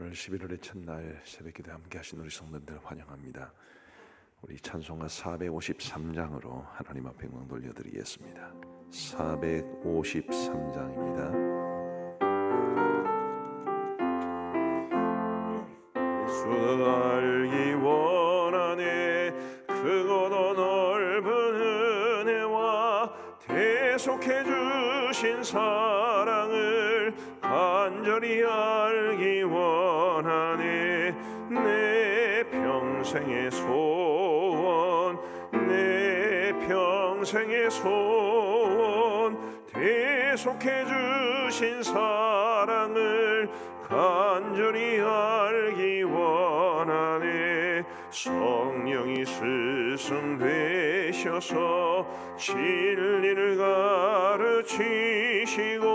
오늘 11월의 첫날 새벽기도에 함께 하신 우리 성도님들 환영합니다. 우리 찬송가 453장으로 하나님 앞에 영광 돌려드리겠습니다. 453장입니다. 예수 알기 원하네 크고도 넓은 은혜와 대속해 주신 사랑을 간절히 알기 원하네. 내 평생의 소원, 내 평생의 소원, 대속해 주신 사랑을 간절히 알기 원하네. 성령이 스승되셔서 진리를 가르치시고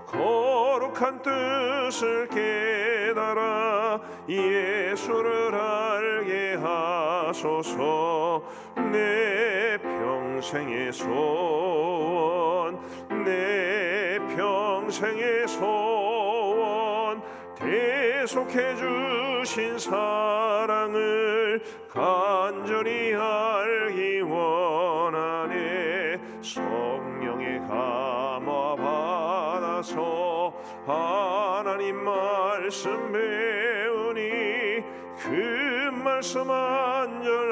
거룩한 뜻을 깨달아 예수를 알게 하소서. 내 평생의 소원, 내 평생의 소원, 대속해 주신 사랑을 간절히 알기 원하네. 성령의 감화 받아서 하나님 말씀 배우니 그 말씀 한절한절이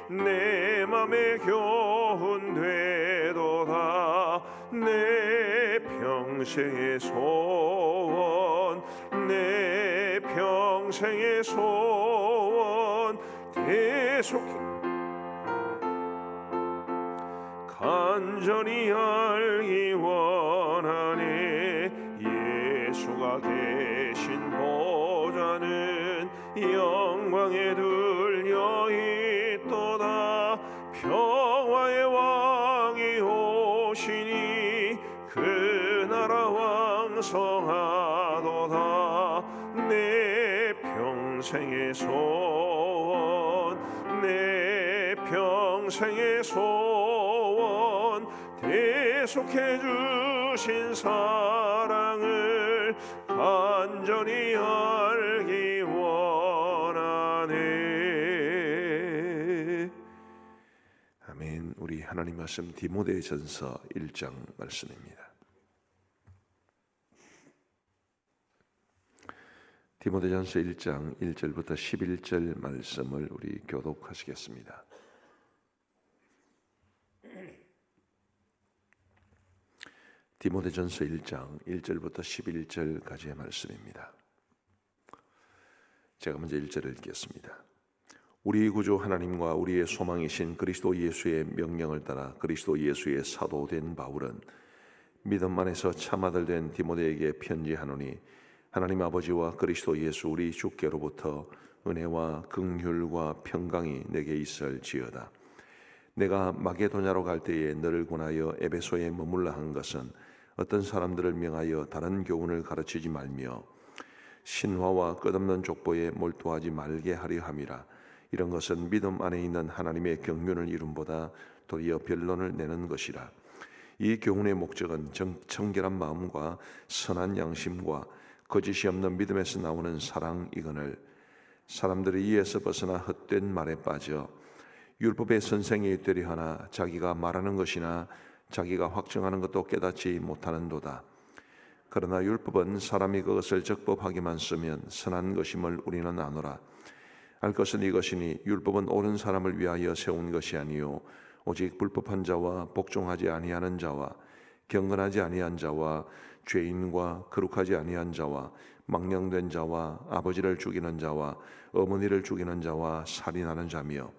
내 맘에 교훈되도다. 내 평생의 소원, 내 평생의 소원, 대속해 간절히 알기 원하네. 예수가 계신 보좌는 영광에 들려 있도다. 평화의 왕이 오시니 그 나라 왕성하도다. 내 평생의 소원, 내 평생의 소원, 대속해 주신 사랑을 간절히 알기 원하네. 아멘. 우리 하나님 말씀 디모데전서 1장 말씀입니다. 디모데전서 1장 1절부터 11절 말씀을 우리 교독하시겠습니다. 디모데전서 1장 1절부터 11절까지의 말씀입니다. 제가 먼저 1절을 읽겠습니다. 우리 구주 하나님과 우리의 소망이신 그리스도 예수의 명령을 따라 그리스도 예수의 사도된 바울은 믿음 안에서 참아들 된 디모데에게 편지하노니 하나님 아버지와 그리스도 예수 우리 주께로부터 은혜와 긍휼과 평강이 내게 있을지어다. 내가 마게도냐로 갈 때에 너를 권하여 에베소에 머물라 한 것은 어떤 사람들을 명하여 다른 교훈을 가르치지 말며 신화와 끝없는 족보에 몰두하지 말게 하려 함이라. 이런 것은 믿음 안에 있는 하나님의 경륜을 이룸보다 도리어 변론을 내는 것이라. 이 교훈의 목적은 청결한 마음과 선한 양심과 거짓이 없는 믿음에서 나오는 사랑이거늘 사람들이 이에서 벗어나 헛된 말에 빠져 율법의 선생이 되려 하나 자기가 말하는 것이나 자기가 확증하는 것도 깨닫지 못하는도다. 그러나 율법은 사람이 그것을 적법하게만 쓰면 선한 것임을 우리는 아노라. 알 것은 이것이니 율법은 옳은 사람을 위하여 세운 것이 아니요 오직 불법한 자와 복종하지 아니하는 자와 경건하지 아니한 자와 죄인과 거룩하지 아니한 자와 망령된 자와 아버지를 죽이는 자와 어머니를 죽이는 자와 살인하는 자며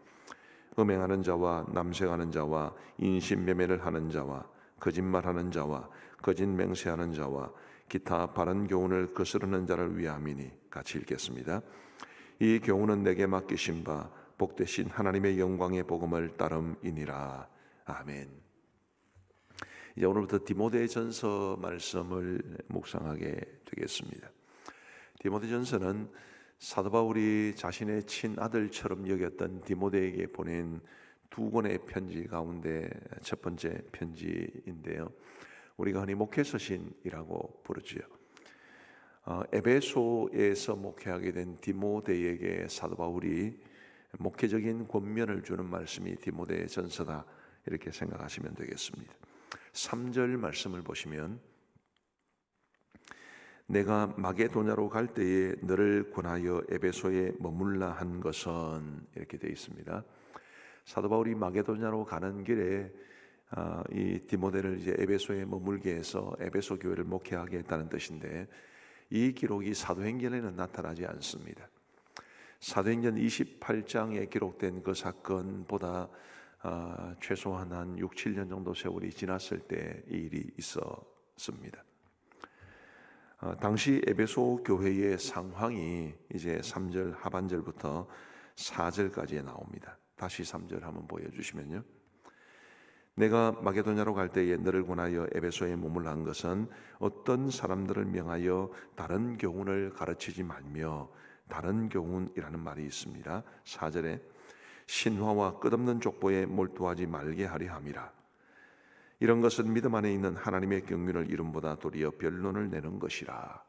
음행하는 자와 남색하는 자와 인신매매를 하는 자와 거짓말하는 자와 거짓 맹세하는 자와 기타 바른 교훈을 거스르는 자를 위함이니. 같이 읽겠습니다. 이 교훈은 내게 맡기신 바 복되신 하나님의 영광의 복음을 따름이니라. 아멘. 이제 오늘부터 디모데전서 말씀을 묵상하게 되겠습니다. 디모데전서는 사도 바울이 자신의 친아들처럼 여겼던 디모데에게 보낸 두 권의 편지 가운데 첫 번째 편지인데요, 우리가 흔히 목회서신이라고 부르지요. 에베소에서 목회하게 된 디모데에게 사도 바울이 목회적인 권면을 주는 말씀이 디모데 전서다, 이렇게 생각하시면 되겠습니다. 3절 말씀을 보시면 내가 마게도냐로 갈 때에 너를 권하여 에베소에 머물라 한 것은, 이렇게 되어 있습니다. 사도 바울이 마게도냐로 가는 길에 이 디모데를 이제 에베소에 머물게 해서 에베소 교회를 목회하게 했다는 뜻인데, 이 기록이 사도행전에는 나타나지 않습니다. 사도행전 28장에 기록된 그 사건보다 최소한 한 6, 7년 정도 세월이 지났을 때 이 일이 있었습니다. 당시 에베소 교회의 상황이 이제 3절 하반절부터 4절까지에 나옵니다. 다시 3절 한번 보여주시면요. 내가 마게도냐로 갈 때에 너를 권하여 에베소에 머물라 한 것은 어떤 사람들을 명하여 다른 교훈을 가르치지 말며, 다른 교훈이라는 말이 있습니다. 4절에 신화와 끝없는 족보에 몰두하지 말게 하려 함이라. 이런 것은 믿음 안에 있는 하나님의 경륜을 이름보다 도리어 변론을 내는 것이라.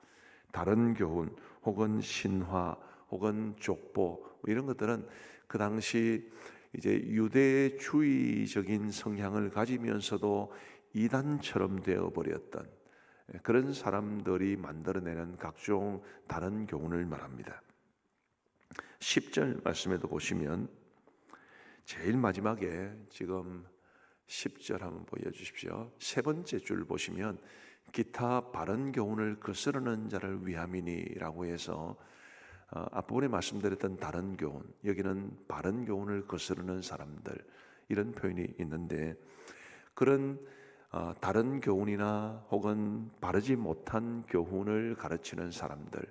다른 교훈 혹은 신화 혹은 족보, 이런 것들은 그 당시 이제 유대주의적인 성향을 가지면서도 이단처럼 되어버렸던 그런 사람들이 만들어내는 각종 다른 교훈을 말합니다. 10절 말씀에도 보시면 제일 마지막에 지금 10절 한번 보여주십시오. 세 번째 줄 보시면 기타 바른 교훈을 거스르는 자를 위함이니라고 해서 앞부분에 말씀드렸던 다른 교훈, 여기는 바른 교훈을 거스르는 사람들, 이런 표현이 있는데, 그런 다른 교훈이나 혹은 바르지 못한 교훈을 가르치는 사람들,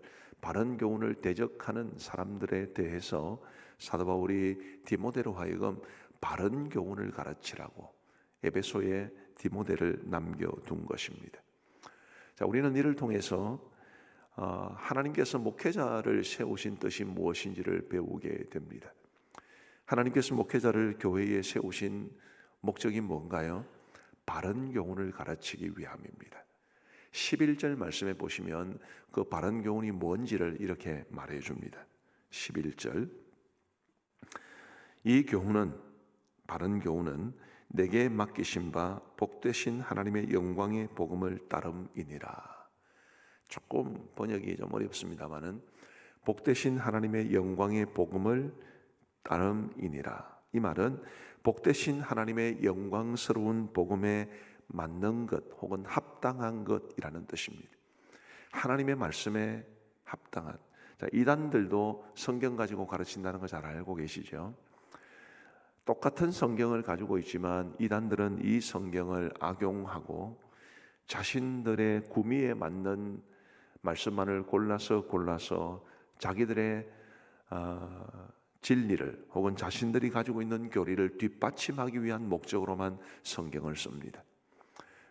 바른 교훈을 대적하는 사람들에 대해서 사도 바울이 디모데로 하여금 바른 교훈을 가르치라고 에베소에 디모데를 남겨둔 것입니다. 자, 우리는 이를 통해서 하나님께서 목회자를 세우신 뜻이 무엇인지를 배우게 됩니다. 하나님께서 목회자를 교회에 세우신 목적이 뭔가요? 바른 교훈을 가르치기 위함입니다. 11절 말씀에 보시면 그 바른 교훈이 뭔지를 이렇게 말해 줍니다. 11절, 이 교훈은, 바른 교훈은 내게 맡기신 바 복되신 하나님의 영광의 복음을 따름이니라. 조금 번역이 좀 어렵습니다만은 복되신 하나님의 영광의 복음을 따름이니라. 이 말은 복되신 하나님의 영광스러운 복음에 맞는 것 혹은 합당한 것이라는 뜻입니다. 하나님의 말씀에 합당한. 자, 이단들도 성경 가지고 가르친다는 거 잘 알고 계시죠? 똑같은 성경을 가지고 있지만 이단들은 이 성경을 악용하고 자신들의 구미에 맞는 말씀만을 골라서 자기들의 진리를 혹은 자신들이 가지고 있는 교리를 뒷받침하기 위한 목적으로만 성경을 씁니다.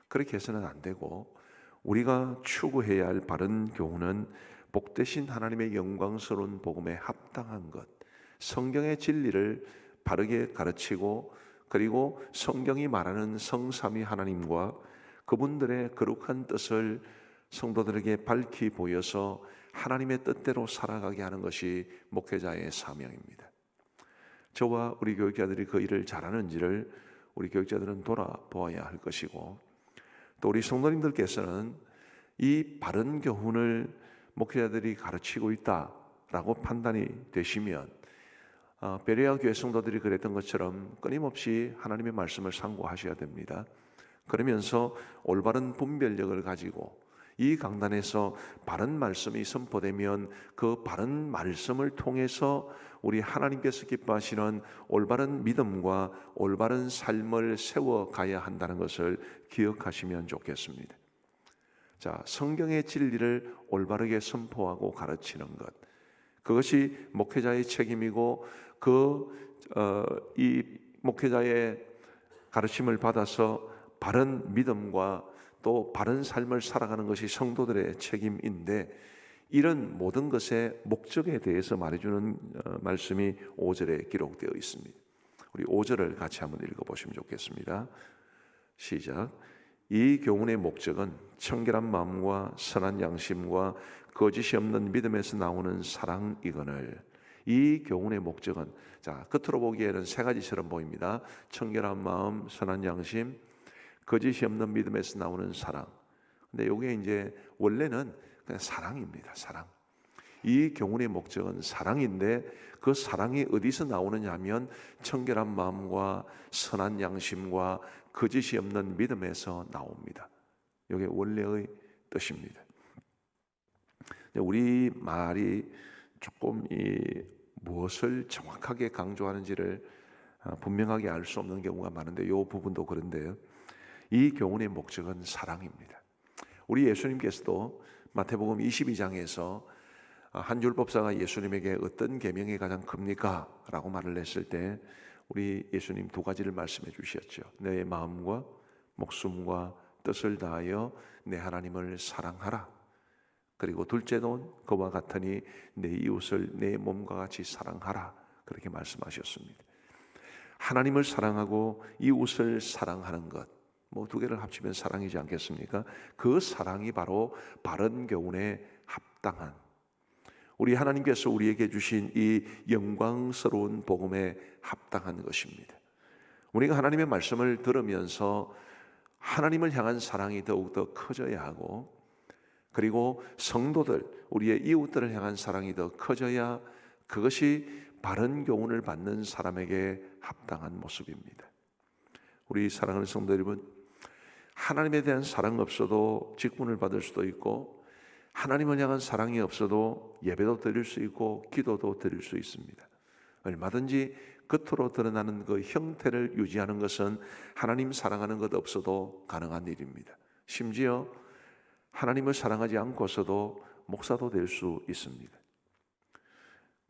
그렇게 해서는 안 되고, 우리가 추구해야 할 바른 교훈은 복되신 하나님의 영광스러운 복음에 합당한 것, 성경의 진리를 바르게 가르치고, 그리고 성경이 말하는 성삼위 하나님과 그분들의 거룩한 뜻을 성도들에게 밝히 보여서 하나님의 뜻대로 살아가게 하는 것이 목회자의 사명입니다. 저와 우리 교육자들이 그 일을 잘하는지를 우리 교육자들은 돌아보아야 할 것이고, 또 우리 성도님들께서는 이 바른 교훈을 목회자들이 가르치고 있다라고 판단이 되시면 베레아 교회 성도들이 그랬던 것처럼 끊임없이 하나님의 말씀을 상고하셔야 됩니다. 그러면서 올바른 분별력을 가지고 이 강단에서 바른 말씀이 선포되면 그 바른 말씀을 통해서 우리 하나님께서 기뻐하시는 올바른 믿음과 올바른 삶을 세워가야 한다는 것을 기억하시면 좋겠습니다. 자, 성경의 진리를 올바르게 선포하고 가르치는 것, 그것이 목회자의 책임이고, 이 목회자의 가르침을 받아서 바른 믿음과 또 바른 삶을 살아가는 것이 성도들의 책임인데, 이런 모든 것의 목적에 대해서 말해주는 말씀이 5절에 기록되어 있습니다. 우리 5절을 같이 한번 읽어보시면 좋겠습니다. 시작. 이 교훈의 목적은 청결한 마음과 선한 양심과 거짓이 없는 믿음에서 나오는 사랑이거늘, 이 교훈의 목적은, 자, 겉으로 보기에는 세 가지처럼 보입니다. 청결한 마음, 선한 양심, 거짓이 없는 믿음에서 나오는 사랑. 근데 이게 이제 원래는 그냥 사랑입니다. 사랑. 이 교훈의 목적은 사랑인데, 그 사랑이 어디서 나오느냐 하면 청결한 마음과 선한 양심과 거짓이 없는 믿음에서 나옵니다. 이게 원래의 뜻입니다. 우리 말이 조금 무엇을 정확하게 강조하는지를 분명하게 알 수 없는 경우가 많은데, 이 부분도 그런데요. 이 교훈의 목적은 사랑입니다. 우리 예수님께서도 마태복음 22장에서 한 율법사가 예수님에게 어떤 계명이 가장 큽니까? 라고 말을 했을 때 우리 예수님 두 가지를 말씀해 주셨죠. 내 마음과 목숨과 뜻을 다하여 내 하나님을 사랑하라. 그리고 둘째는 그와 같으니 내 이웃을 내 몸과 같이 사랑하라. 그렇게 말씀하셨습니다. 하나님을 사랑하고 이웃을 사랑하는 것, 뭐 두 개를 합치면 사랑이지 않겠습니까? 그 사랑이 바로 바른 교훈에 합당한, 우리 하나님께서 우리에게 주신 이 영광스러운 복음에 합당한 것입니다. 우리가 하나님의 말씀을 들으면서 하나님을 향한 사랑이 더욱더 커져야 하고, 그리고 성도들, 우리의 이웃들을 향한 사랑이 더 커져야 그것이 바른 교훈을 받는 사람에게 합당한 모습입니다. 우리 사랑하는 성도 여러분, 하나님에 대한 사랑 없어도 직분을 받을 수도 있고, 하나님을 향한 사랑이 없어도 예배도 드릴 수 있고 기도도 드릴 수 있습니다. 얼마든지 겉으로 드러나는 그 형태를 유지하는 것은 하나님 사랑하는 것 없어도 가능한 일입니다. 심지어 하나님을 사랑하지 않고서도 목사도 될 수 있습니다.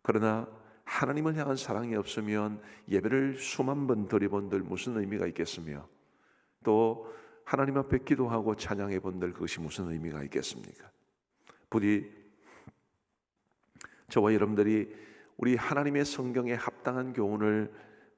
그러나 하나님을 향한 사랑이 없으면 예배를 수만 번 드려본들 무슨 의미가 있겠으며, 또 하나님 앞에 기도하고 찬양해 본들 그것이 무슨 의미가 있겠습니까? 부디 저와 여러분들이 우리 하나님의 성경에 합당한 교훈을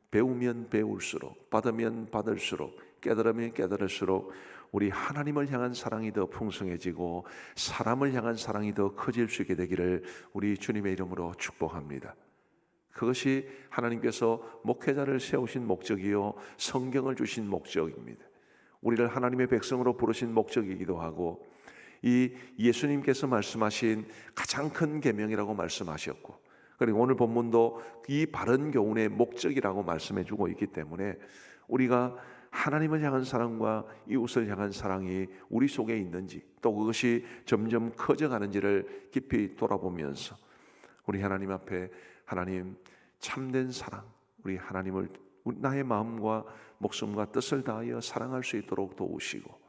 배우면 배울수록, 받으면 받을수록, 깨달으면 깨달을수록 우리 하나님을 향한 사랑이 더 풍성해지고 사람을 향한 사랑이 더 커질 수 있게 되기를 우리 주님의 이름으로 축복합니다. 그것이 하나님께서 목회자를 세우신 목적이요 성경을 주신 목적입니다. 우리를 하나님의 백성으로 부르신 목적이기도 하고, 이 예수님께서 말씀하신 가장 큰 계명이라고 말씀하셨고, 그리고 오늘 본문도 이 바른 교훈의 목적이라고 말씀해 주고 있기 때문에 우리가 하나님을 향한 사랑과 이웃을 향한 사랑이 우리 속에 있는지, 또 그것이 점점 커져가는지를 깊이 돌아보면서 우리 하나님 앞에, 하나님 참된 사랑, 우리 하나님을 나의 마음과 목숨과 뜻을 다하여 사랑할 수 있도록 도우시고,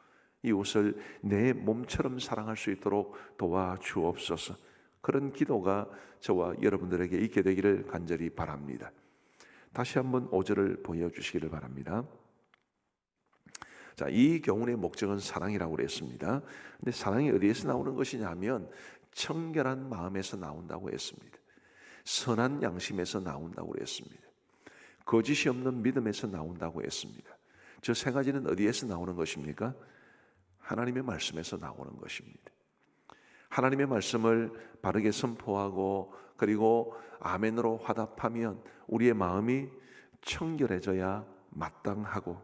이웃을 내 몸처럼 사랑할 수 있도록 도와주옵소서. 그런 기도가 저와 여러분들에게 있게 되기를 간절히 바랍니다. 다시 한번 5절을 보여주시기를 바랍니다. 자, 이 교훈의 목적은 사랑이라고 그랬습니다. 근데 사랑이 어디에서 나오는 것이냐 하면 청결한 마음에서 나온다고 했습니다. 선한 양심에서 나온다고 그랬습니다. 거짓이 없는 믿음에서 나온다고 했습니다. 저 세 가지는 어디에서 나오는 것입니까? 하나님의 말씀에서 나오는 것입니다. 하나님의 말씀을 바르게 선포하고 그리고 아멘으로 화답하면 우리의 마음이 청결해져야 마땅하고,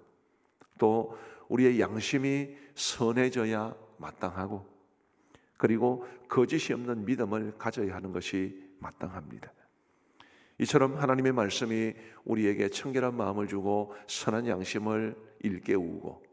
또 우리의 양심이 선해져야 마땅하고, 그리고 거짓이 없는 믿음을 가져야 하는 것이 마땅합니다. 이처럼 하나님의 말씀이 우리에게 청결한 마음을 주고 선한 양심을 일깨우고,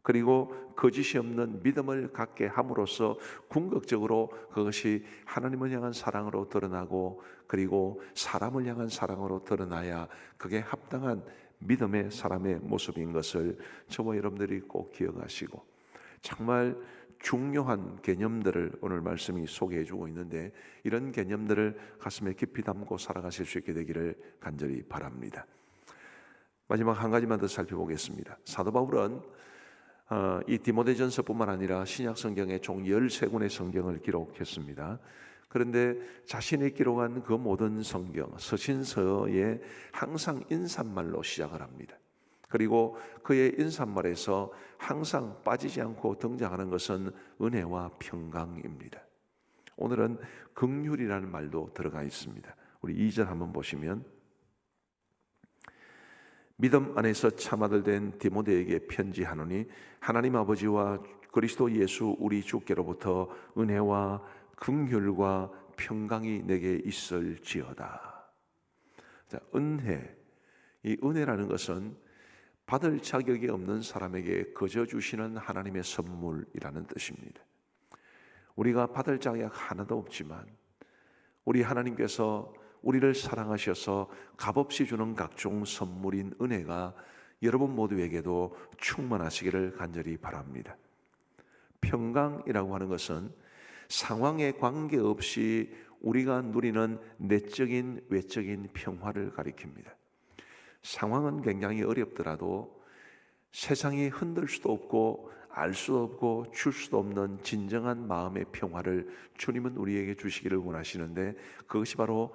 그리고 거짓이 없는 믿음을 갖게 함으로써 궁극적으로 그것이 하나님을 향한 사랑으로 드러나고, 그리고 사람을 향한 사랑으로 드러나야 그게 합당한 믿음의 사람의 모습인 것을 저와 여러분들이 꼭 기억하시고, 정말 중요한 개념들을 오늘 말씀이 소개해 주고 있는데, 이런 개념들을 가슴에 깊이 담고 살아가실 수 있게 되기를 간절히 바랍니다. 마지막 한 가지만 더 살펴보겠습니다. 사도 바울은 이 디모데전서뿐만 아니라 신약 성경에 총 13권의 성경을 기록했습니다. 그런데 자신이 기록한 그 모든 성경, 서신서에 항상 인사말로 시작을 합니다. 그리고 그의 인사말에서 항상 빠지지 않고 등장하는 것은 은혜와 평강입니다. 오늘은 긍휼이라는 말도 들어가 있습니다. 우리 2절 한번 보시면, 믿음 안에서 참아들 된 디모데에게 편지하노니 하나님 아버지와 그리스도 예수 우리 주께로부터 은혜와 긍휼과 평강이 내게 있을지어다. 자, 은혜. 이 은혜라는 것은 받을 자격이 없는 사람에게 거저 주시는 하나님의 선물이라는 뜻입니다. 우리가 받을 자격 하나도 없지만 우리 하나님께서 우리를 사랑하셔서 값없이 주는 각종 선물인 은혜가 여러분 모두에게도 충만하시기를 간절히 바랍니다. 평강이라고 하는 것은 상황에 관계없이 우리가 누리는 내적인 외적인 평화를 가리킵니다. 상황은 굉장히 어렵더라도 세상이 흔들 수도 없고 알 수도 없고 줄 수도 없는 진정한 마음의 평화를 주님은 우리에게 주시기를 원하시는데, 그것이 바로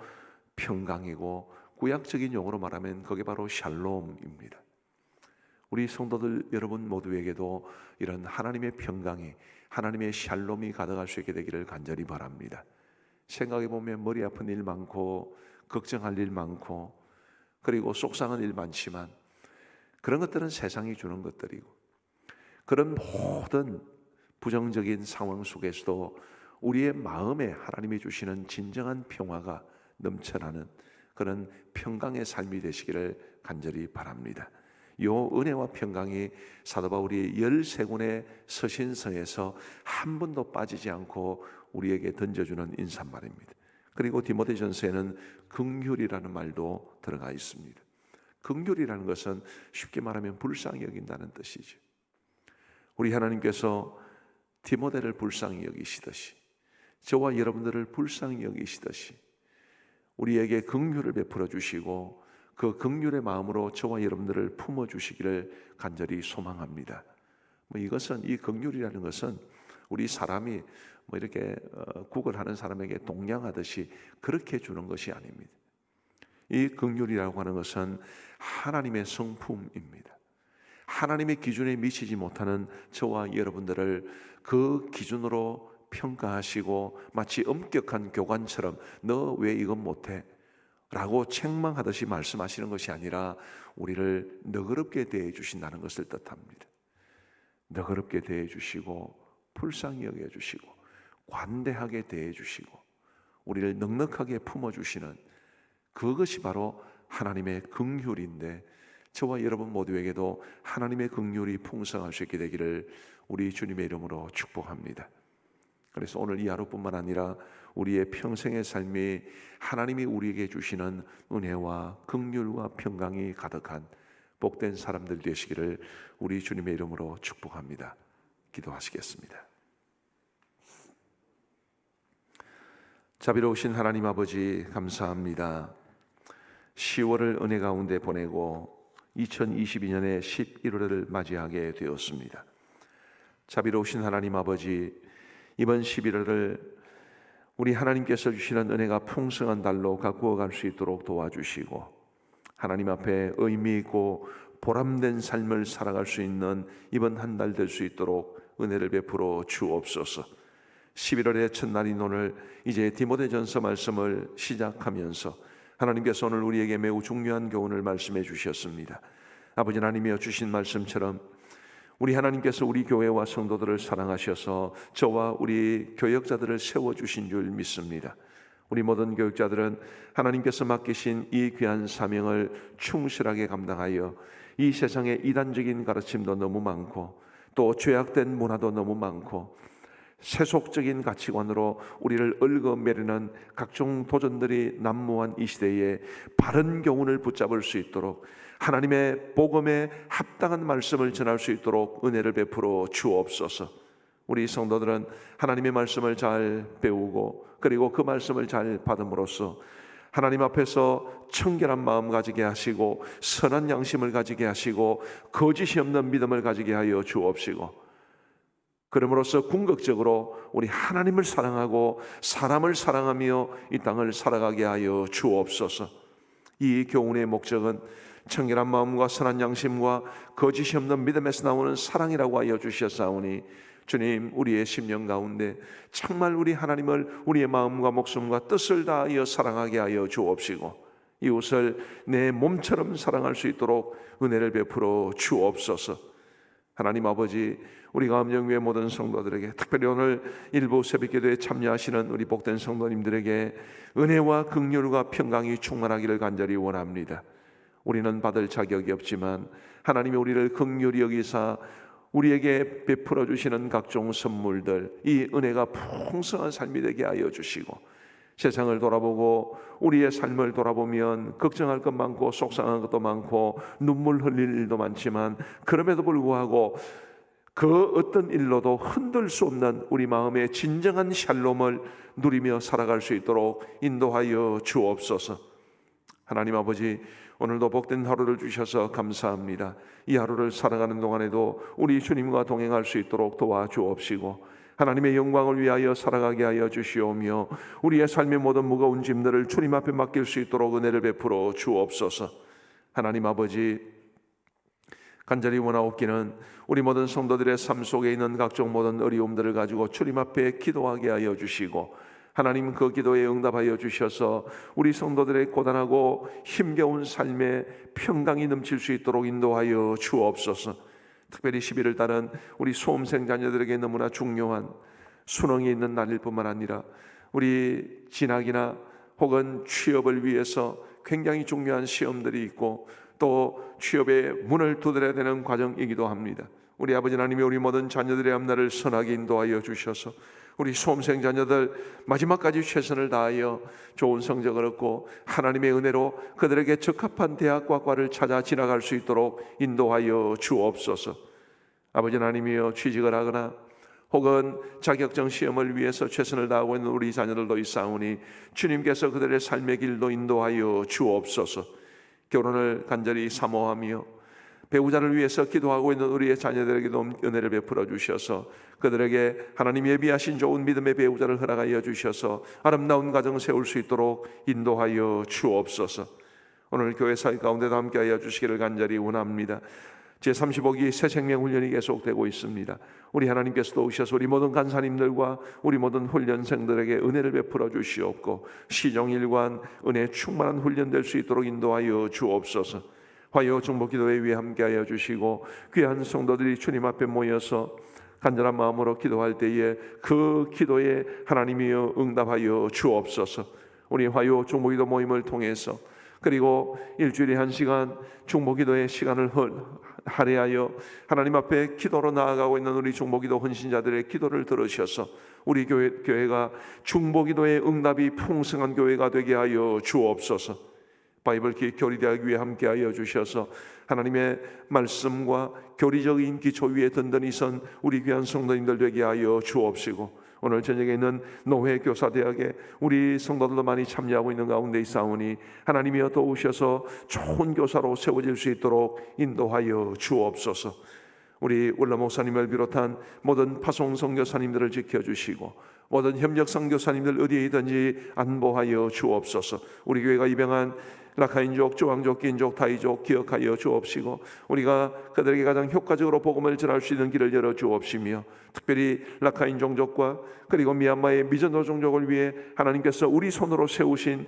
평강이고 구약적인 용어로 말하면 그게 바로 샬롬입니다. 우리 성도들 여러분 모두에게도 이런 하나님의 평강이, 하나님의 샬롬이 가득할 수 있게 되기를 간절히 바랍니다. 생각해 보면 머리 아픈 일 많고 걱정할 일 많고 그리고 속상한 일 많지만 그런 것들은 세상이 주는 것들이고, 그런 모든 부정적인 상황 속에서도 우리의 마음에 하나님이 주시는 진정한 평화가 넘쳐나는 그런 평강의 삶이 되시기를 간절히 바랍니다. 이 은혜와 평강이 사도 바울이 13권의 서신서에서 한 번도 빠지지 않고 우리에게 던져주는 인사말입니다. 그리고 디모데전서에는 긍휼이라는 말도 들어가 있습니다. 긍휼이라는 것은 쉽게 말하면 불쌍히 여긴다는 뜻이죠. 우리 하나님께서 디모데를 불쌍히 여기시듯이, 저와 여러분들을 불쌍히 여기시듯이 우리에게 긍휼을 베풀어 주시고 그 긍휼의 마음으로 저와 여러분들을 품어 주시기를 간절히 소망합니다. 이것은, 이 긍휼이라는 것은 우리 사람이 이렇게 구걸하는 사람에게 동냥하듯이 그렇게 주는 것이 아닙니다. 이 긍휼이라고 하는 것은 하나님의 성품입니다. 하나님의 기준에 미치지 못하는 저와 여러분들을 그 기준으로 평가하시고 마치 엄격한 교관처럼 너 왜 이건 못해? 라고 책망하듯이 말씀하시는 것이 아니라 우리를 너그럽게 대해 주신다는 것을 뜻합니다. 너그럽게 대해 주시고 불쌍히 여겨 주시고 관대하게 대해 주시고 우리를 넉넉하게 품어 주시는, 그것이 바로 하나님의 긍휼인데, 저와 여러분 모두에게도 하나님의 긍휼이 풍성할 수 있게 되기를 우리 주님의 이름으로 축복합니다. 그래서 오늘 이 하루뿐만 아니라 우리의 평생의 삶이 하나님이 우리에게 주시는 은혜와 긍휼과 평강이 가득한 복된 사람들 되시기를 우리 주님의 이름으로 축복합니다. 기도하시겠습니다. 자비로우신 하나님 아버지, 감사합니다. 10월을 은혜 가운데 보내고 2022년의 11월을 맞이하게 되었습니다. 자비로우신 하나님 아버지, 이번 11월을 우리 하나님께서 주시는 은혜가 풍성한 달로 가꾸어 갈 수 있도록 도와주시고, 하나님 앞에 의미 있고 보람된 삶을 살아갈 수 있는 이번 한 달 될 수 있도록 은혜를 베풀어 주옵소서. 11월의 첫날인 오늘 이제 디모데전서 말씀을 시작하면서 하나님께서 오늘 우리에게 매우 중요한 교훈을 말씀해 주셨습니다. 아버지 하나님이여, 주신 말씀처럼 우리 하나님께서 우리 교회와 성도들을 사랑하셔서 저와 우리 교역자들을 세워주신 줄 믿습니다. 우리 모든 교역자들은 하나님께서 맡기신 이 귀한 사명을 충실하게 감당하여 이 세상에 이단적인 가르침도 너무 많고 또 죄악된 문화도 너무 많고 세속적인 가치관으로 우리를 얽어매르는 각종 도전들이 난무한 이 시대에 바른 교훈을 붙잡을 수 있도록, 하나님의 복음에 합당한 말씀을 전할 수 있도록 은혜를 베풀어 주옵소서. 우리 성도들은 하나님의 말씀을 잘 배우고 그리고 그 말씀을 잘 받음으로써 하나님 앞에서 청결한 마음 가지게 하시고 선한 양심을 가지게 하시고 거짓이 없는 믿음을 가지게 하여 주옵시고, 그러므로써 궁극적으로 우리 하나님을 사랑하고 사람을 사랑하며 이 땅을 살아가게 하여 주옵소서. 이 교훈의 목적은 청결한 마음과 선한 양심과 거짓이 없는 믿음에서 나오는 사랑이라고 하여 주셨사오니 주님, 우리의 심령 가운데 정말 우리 하나님을 우리의 마음과 목숨과 뜻을 다하여 사랑하게 하여 주옵시고 이웃을 내 몸처럼 사랑할 수 있도록 은혜를 베풀어 주옵소서. 하나님 아버지, 우리 감정교회 모든 성도들에게, 특별히 오늘 일부 새벽기도에 참여하시는 우리 복된 성도님들에게 은혜와 긍휼과 평강이 충만하기를 간절히 원합니다. 우리는 받을 자격이 없지만 하나님이 우리를 긍휼히 여기사 우리에게 베풀어 주시는 각종 선물들, 이 은혜가 풍성한 삶이 되게 하여 주시고 세상을 돌아보고 우리의 삶을 돌아보면 걱정할 것 많고 속상한 것도 많고 눈물 흘릴 일도 많지만 그럼에도 불구하고 그 어떤 일로도 흔들 수 없는 우리 마음의 진정한 샬롬을 누리며 살아갈 수 있도록 인도하여 주옵소서. 하나님 아버지, 오늘도 복된 하루를 주셔서 감사합니다. 이 하루를 살아가는 동안에도 우리 주님과 동행할 수 있도록 도와주옵시고 하나님의 영광을 위하여 살아가게 하여 주시오며 우리의 삶의 모든 무거운 짐들을 주님 앞에 맡길 수 있도록 은혜를 베풀어 주옵소서. 하나님 아버지, 간절히 원하옵기는 우리 모든 성도들의 삶 속에 있는 각종 모든 어려움들을 가지고 주님 앞에 기도하게 하여 주시고 하나님 그 기도에 응답하여 주셔서 우리 성도들의 고단하고 힘겨운 삶에 평강이 넘칠 수 있도록 인도하여 주옵소서. 특별히 11월 달은 우리 수험생 자녀들에게 너무나 중요한 수능이 있는 날일 뿐만 아니라 우리 진학이나 혹은 취업을 위해서 굉장히 중요한 시험들이 있고 또 취업의 문을 두드려야 되는 과정이기도 합니다. 우리 아버지 하나님이 우리 모든 자녀들의 앞날을 선하게 인도하여 주셔서 우리 수험생 자녀들 마지막까지 최선을 다하여 좋은 성적을 얻고 하나님의 은혜로 그들에게 적합한 대학과 과를 찾아 지나갈 수 있도록 인도하여 주옵소서. 아버지 하나님이여, 취직을 하거나 혹은 자격증 시험을 위해서 최선을 다하고 있는 우리 자녀들도 있사오니 주님께서 그들의 삶의 길도 인도하여 주옵소서. 결혼을 간절히 사모하며 배우자를 위해서 기도하고 있는 우리의 자녀들에게도 은혜를 베풀어 주셔서 그들에게 하나님 예비하신 좋은 믿음의 배우자를 허락하여 주셔서 아름다운 가정 세울 수 있도록 인도하여 주옵소서. 오늘 교회 사회 가운데도 함께하여 주시기를 간절히 원합니다. 제35기 새생명훈련이 계속되고 있습니다. 우리 하나님께서도 오셔서 우리 모든 간사님들과 우리 모든 훈련생들에게 은혜를 베풀어 주시옵고 시종일관 은혜 충만한 훈련 될 수 있도록 인도하여 주옵소서. 화요 중보기도회 위에 함께하여 주시고 귀한 성도들이 주님 앞에 모여서 간절한 마음으로 기도할 때에 그 기도에 하나님이여 응답하여 주옵소서. 우리 화요 중보기도 모임을 통해서 그리고 일주일에 1시간 중보기도의 시간을 할애하여 하나님 앞에 기도로 나아가고 있는 우리 중보기도 헌신자들의 기도를 들으셔서 우리 교회가 중보기도의 응답이 풍성한 교회가 되게 하여 주옵소서. 바이블 교리대학 위에 함께하여 주셔서 하나님의 말씀과 교리적인 기초 위에 든든히 선 우리 귀한 성도님들 되게 하여 주옵시고 오늘 저녁에 있는 노회교사대학에 우리 성도들도 많이 참여하고 있는 가운데 있사오니 하나님이여 도우셔서 좋은 교사로 세워질 수 있도록 인도하여 주옵소서. 우리 울라 목사님을 비롯한 모든 파송 선교사님들을 지켜주시고 모든 협력 선교사님들 어디에 있든지 안보하여 주옵소서. 우리 교회가 입양한 라카인족, 조항족, 긴족, 타이족 기억하여 주옵시고 우리가 그들에게 가장 효과적으로 복음을 전할 수 있는 길을 열어 주옵시며 특별히 라카인 종족과 그리고 미얀마의 미전도 종족을 위해 하나님께서 우리 손으로 세우신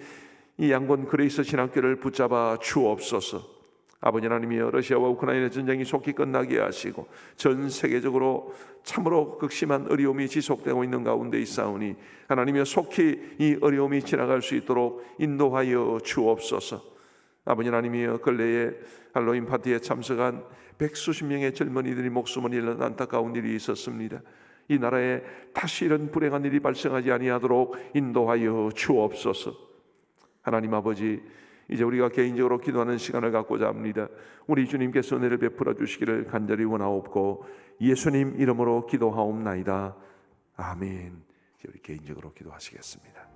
이 양곤 그레이스 신학교를 붙잡아 주옵소서. 아버지 하나님이여, 러시아와 우크라이나 전쟁이 속히 끝나게 하시고 전 세계적으로 참으로 극심한 어려움이 지속되고 있는 가운데 있사오니 하나님이여 속히 이 어려움이 지나갈 수 있도록 인도하여 주옵소서. 아버지 하나님이여, 근래에 할로윈 파티에 참석한 백수십 명의 젊은이들이 목숨을 잃는 안타까운 일이 있었습니다. 이 나라에 다시 이런 불행한 일이 발생하지 아니하도록 인도하여 주옵소서. 하나님 아버지, 이제 우리가 개인적으로 기도하는 시간을 갖고자 합니다. 우리 주님께서 은혜를 베풀어 주시기를 간절히 원하옵고 예수님 이름으로 기도하옵나이다. 아멘. 이제 우리 개인적으로 기도하시겠습니다.